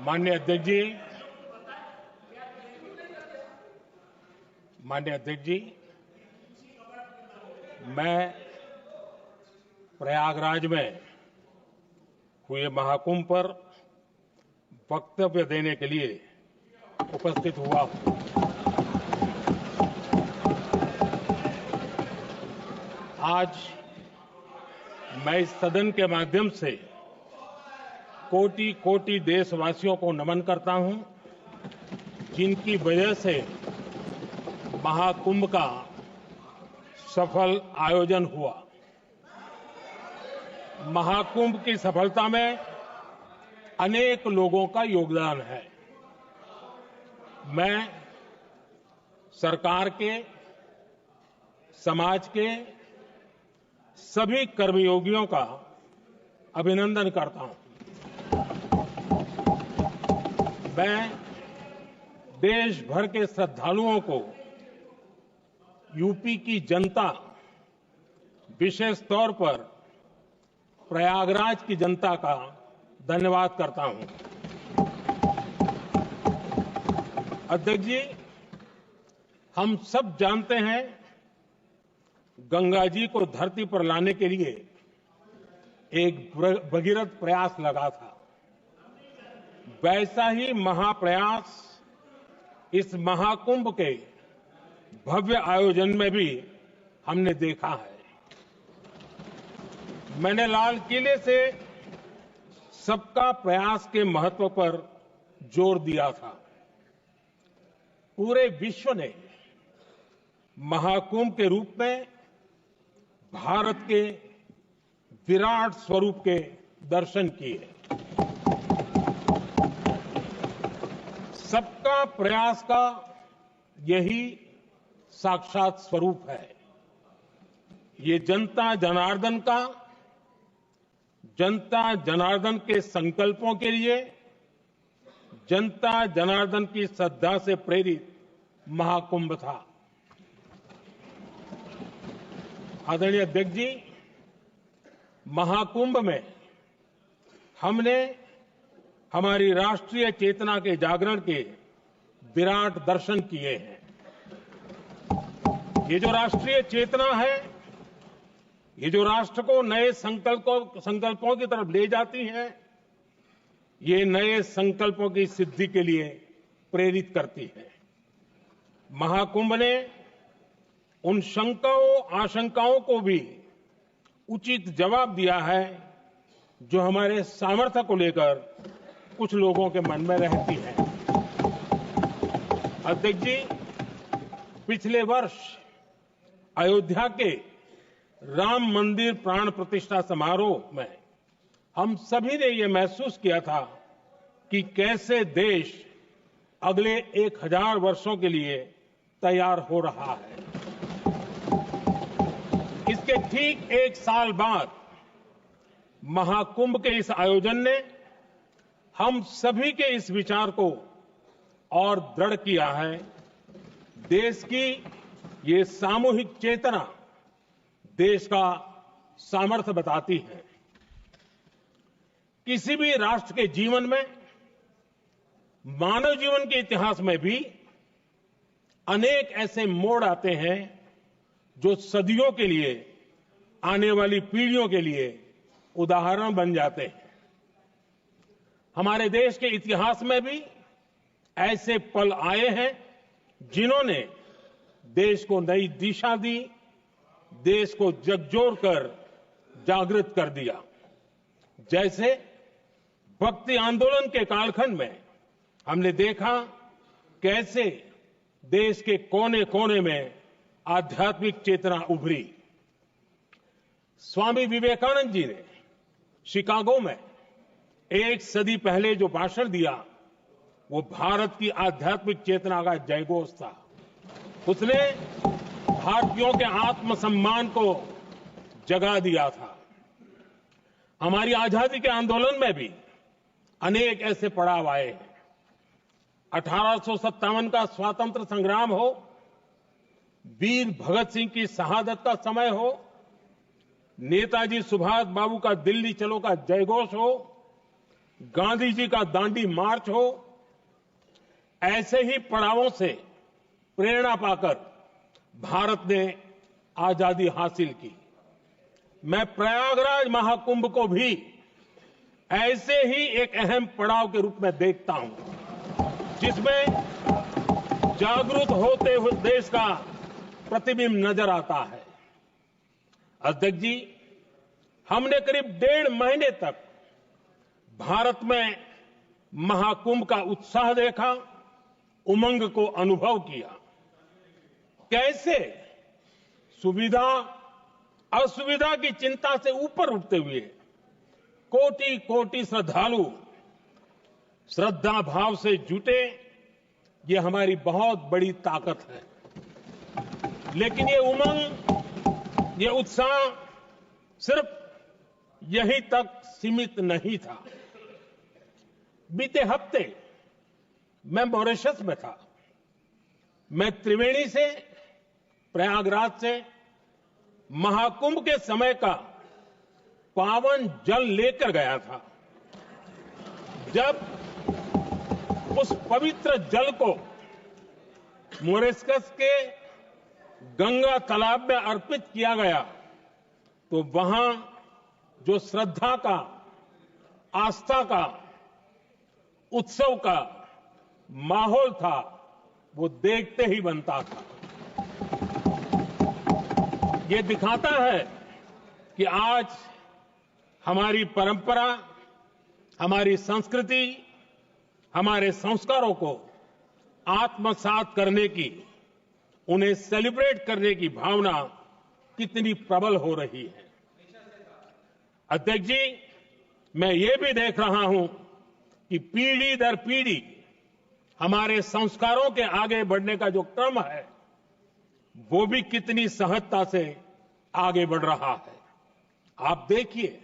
माननीय अध्यक्ष जी, मैं प्रयागराज में हुए महाकुंभ पर वक्तव्य देने के लिए उपस्थित हुआ हूं। आज मैं इस सदन के माध्यम से कोटि कोटि देशवासियों को नमन करता हूं, जिनकी वजह से महाकुंभ का सफल आयोजन हुआ। महाकुंभ की सफलता में अनेक लोगों का योगदान है। मैं सरकार के, समाज के सभी कर्मयोगियों का अभिनंदन करता हूं। मैं देश भर के श्रद्धालुओं को, यूपी की जनता, विशेष तौर पर प्रयागराज की जनता का धन्यवाद करता हूं। अध्यक्ष जी, हम सब जानते हैं गंगा जी को धरती पर लाने के लिए एक भगीरथ प्रयास लगा था। वैसा ही महाप्रयास इस महाकुंभ के भव्य आयोजन में भी हमने देखा है। मैंने लाल किले से सबका प्रयास के महत्व पर जोर दिया था। पूरे विश्व ने महाकुंभ के रूप में भारत के विराट स्वरूप के दर्शन किए। सबका प्रयास का यही साक्षात स्वरूप है। ये जनता जनार्दन के संकल्पों के लिए, जनता जनार्दन की श्रद्धा से प्रेरित महाकुंभ था। आदरणीय अध्यक्ष जी, महाकुंभ में हमने हमारी राष्ट्रीय चेतना के जागरण के विराट दर्शन किए हैं। ये जो राष्ट्रीय चेतना है, ये जो राष्ट्र को नए संकल्पों की तरफ ले जाती है, ये नए संकल्पों की सिद्धि के लिए प्रेरित करती है। महाकुंभ ने उन शंकाओं, आशंकाओं को भी उचित जवाब दिया है जो हमारे सामर्थ्य को लेकर कुछ लोगों के मन में रहती है। अध्यक्ष जी, पिछले वर्ष अयोध्या के राम मंदिर प्राण प्रतिष्ठा समारोह में हम सभी ने ये महसूस किया था कि कैसे देश अगले 1000 वर्षों के लिए तैयार हो रहा है। इसके ठीक 1 साल बाद महाकुंभ के इस आयोजन ने हम सभी के इस विचार को और दृढ़ किया है। देश की ये सामूहिक चेतना देश का सामर्थ्य बताती है। किसी भी राष्ट्र के जीवन में, मानव जीवन के इतिहास में भी अनेक ऐसे मोड़ आते हैं जो सदियों के लिए, आने वाली पीढ़ियों के लिए उदाहरण बन जाते हैं। हमारे देश के इतिहास में भी ऐसे पल आए हैं जिन्होंने देश को नई दिशा दी, देश को झकझोर कर जागृत कर दिया। जैसे भक्ति आंदोलन के कालखंड में हमने देखा कैसे देश के कोने कोने में आध्यात्मिक चेतना उभरी। स्वामी विवेकानंद जी ने शिकागो में 1 सदी पहले जो भाषण दिया, वो भारत की आध्यात्मिक चेतना का जयघोष था। उसने भारतीयों के आत्मसम्मान को जगा दिया था। हमारी आजादी के आंदोलन में भी अनेक ऐसे पड़ाव आए हैं। 1857 का स्वातंत्र संग्राम हो, वीर भगत सिंह की शहादत का समय हो, नेताजी सुभाष बाबू का दिल्ली चलो का जयघोष हो, गांधी जी का दांडी मार्च हो, ऐसे ही पड़ावों से प्रेरणा पाकर भारत ने आजादी हासिल की। मैं प्रयागराज महाकुंभ को भी ऐसे ही एक अहम पड़ाव के रूप में देखता हूं, जिसमें जागरूक होते हुए देश का प्रतिबिंब नजर आता है। अध्यक्ष जी, हमने करीब 1.5 महीने तक भारत में महाकुंभ का उत्साह देखा, उमंग को अनुभव किया। कैसे सुविधा असुविधा की चिंता से ऊपर उठते हुए कोटि कोटि श्रद्धालु श्रद्धा भाव से जुटे, ये हमारी बहुत बड़ी ताकत है। लेकिन ये उमंग, ये उत्साह सिर्फ यहीं तक सीमित नहीं था। बीते हफ्ते मैं मॉरिशस में था। मैं त्रिवेणी से, प्रयागराज से महाकुंभ के समय का पावन जल लेकर गया था। जब उस पवित्र जल को मॉरिशस के गंगा तालाब में अर्पित किया गया, तो वहां जो श्रद्धा का, आस्था का, उत्सव का माहौल था, वो देखते ही बनता था। ये दिखाता है कि आज हमारी परंपरा, हमारी संस्कृति, हमारे संस्कारों को आत्मसात करने की, उन्हें सेलिब्रेट करने की भावना कितनी प्रबल हो रही है। अध्यक्ष जी, मैं ये भी देख रहा हूं कि पीढ़ी दर पीढ़ी हमारे संस्कारों के आगे बढ़ने का जो क्रम है, वो भी कितनी सहजता से आगे बढ़ रहा है। आप देखिए,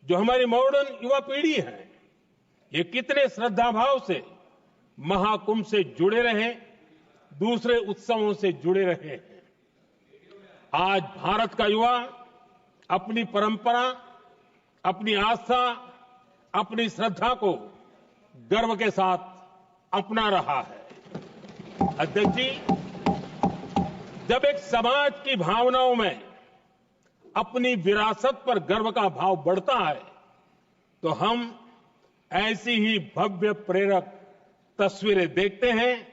जो हमारी मॉडर्न युवा पीढ़ी है, ये कितने श्रद्धा भाव से महाकुंभ से जुड़े रहे, दूसरे उत्सवों से जुड़े रहे हैं। आज भारत का युवा अपनी परंपरा, अपनी आस्था, अपनी श्रद्धा को गर्व के साथ अपना रहा है। अध्यक्ष जी, जब एक समाज की भावनाओं में अपनी विरासत पर गर्व का भाव बढ़ता है, तो हम ऐसी ही भव्य प्रेरक तस्वीरें देखते हैं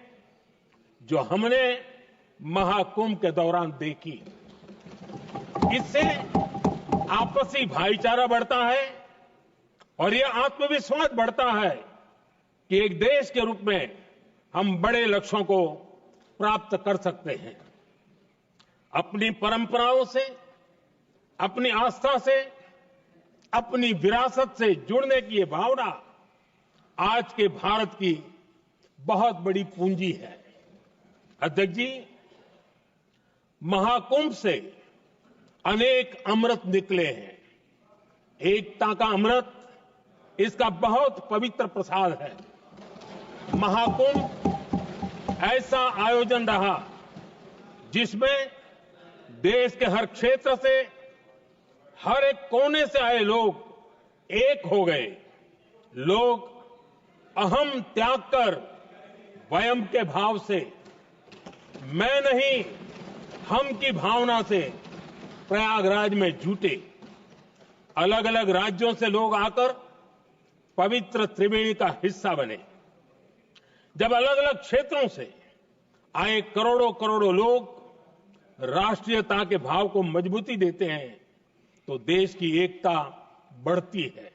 जो हमने महाकुंभ के दौरान देखी। इससे आपसी भाईचारा बढ़ता है और यह आत्मविश्वास बढ़ता है कि एक देश के रूप में हम बड़े लक्ष्यों को प्राप्त कर सकते हैं। अपनी परंपराओं से, अपनी आस्था से, अपनी विरासत से जुड़ने की ये भावना आज के भारत की बहुत बड़ी पूंजी है। अध्यक्ष जी, महाकुंभ से अनेक अमृत निकले हैं। एकता का अमृत इसका बहुत पवित्र प्रसाद है। महाकुंभ ऐसा आयोजन रहा जिसमें देश के हर क्षेत्र से, हर एक कोने से आए लोग एक हो गए। लोग अहम त्याग कर वयम के भाव से, मैं नहीं हम की भावना से प्रयागराज में जुटे। अलग अलग राज्यों से लोग आकर पवित्र त्रिवेणी का हिस्सा बने। जब अलग अलग क्षेत्रों से आए करोड़ों करोड़ों लोग राष्ट्रीयता के भाव को मजबूती देते हैं, तो देश की एकता बढ़ती है।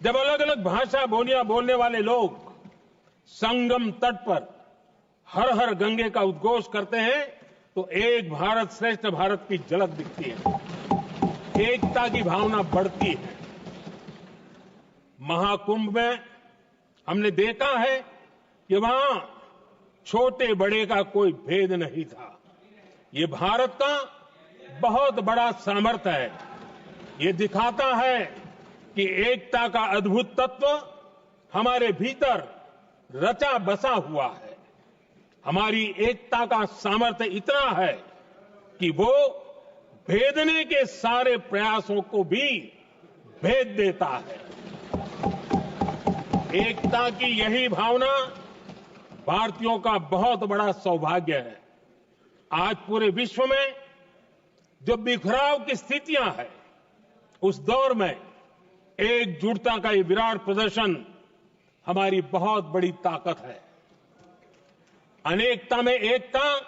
जब अलग अलग भाषा बोलियां बोलने वाले लोग संगम तट पर हर हर गंगे का उद्घोष करते हैं, तो एक भारत श्रेष्ठ भारत की झलक दिखती है। एकता की भावना बढ़ती है। महाकुंभ में हमने देखा है कि वहां छोटे बड़े का कोई भेद नहीं था। ये भारत का बहुत बड़ा सामर्थ्य है। ये दिखाता है कि एकता का अद्भुत तत्व हमारे भीतर रचा बसा हुआ है। हमारी एकता का सामर्थ्य इतना है कि वो भेदने के सारे प्रयासों को भी भेद देता है। एकता की यही भावना भारतीयों का बहुत बड़ा सौभाग्य है। आज पूरे विश्व में जो बिखराव की स्थितियां हैं, उस दौर में एकजुटता का ये विराट प्रदर्शन हमारी बहुत बड़ी ताकत है। अनेकता में एकता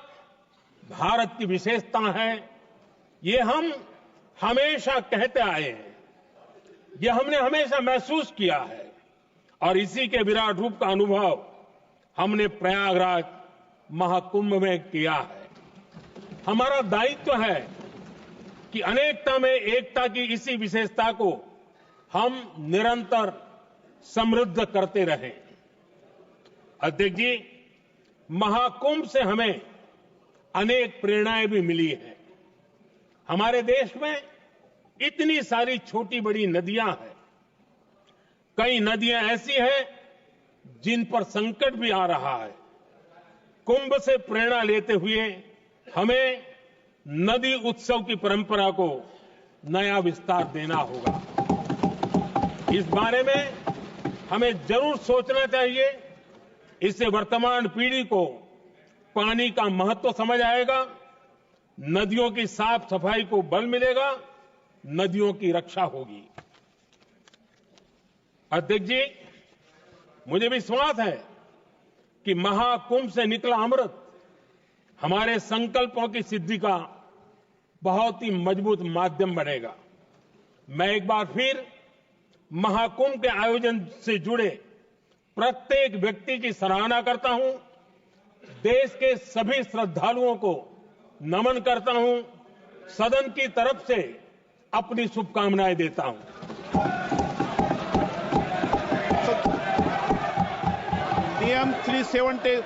भारत की विशेषता है। ये हम हमेशा कहते आए हैं, ये हमने हमेशा महसूस किया है और इसी के विराट रूप का अनुभव हमने प्रयागराज महाकुंभ में किया है। हमारा दायित्व है कि अनेकता में एकता की इसी विशेषता को हम निरंतर समृद्ध करते रहें। अध्यक्ष जी, महाकुंभ से हमें अनेक प्रेरणाएं भी मिली हैं। हमारे देश में इतनी सारी छोटी बड़ी नदियां हैं। कई नदियां ऐसी हैं जिन पर संकट भी आ रहा है। कुंभ से प्रेरणा लेते हुए हमें नदी उत्सव की परंपरा को नया विस्तार देना होगा। इस बारे में हमें जरूर सोचना चाहिए। इससे वर्तमान पीढ़ी को पानी का महत्व समझ आएगा, नदियों की साफ सफाई को बल मिलेगा, नदियों की रक्षा होगी। अध्यक्ष जी, मुझे विश्वास है कि महाकुंभ से निकला अमृत हमारे संकल्पों की सिद्धि का बहुत ही मजबूत माध्यम बनेगा। मैं एक बार फिर महाकुंभ के आयोजन से जुड़े प्रत्येक व्यक्ति की सराहना करता हूं। देश के सभी श्रद्धालुओं को नमन करता हूं। सदन की तरफ से अपनी शुभकामनाएं देता हूं। नियम 372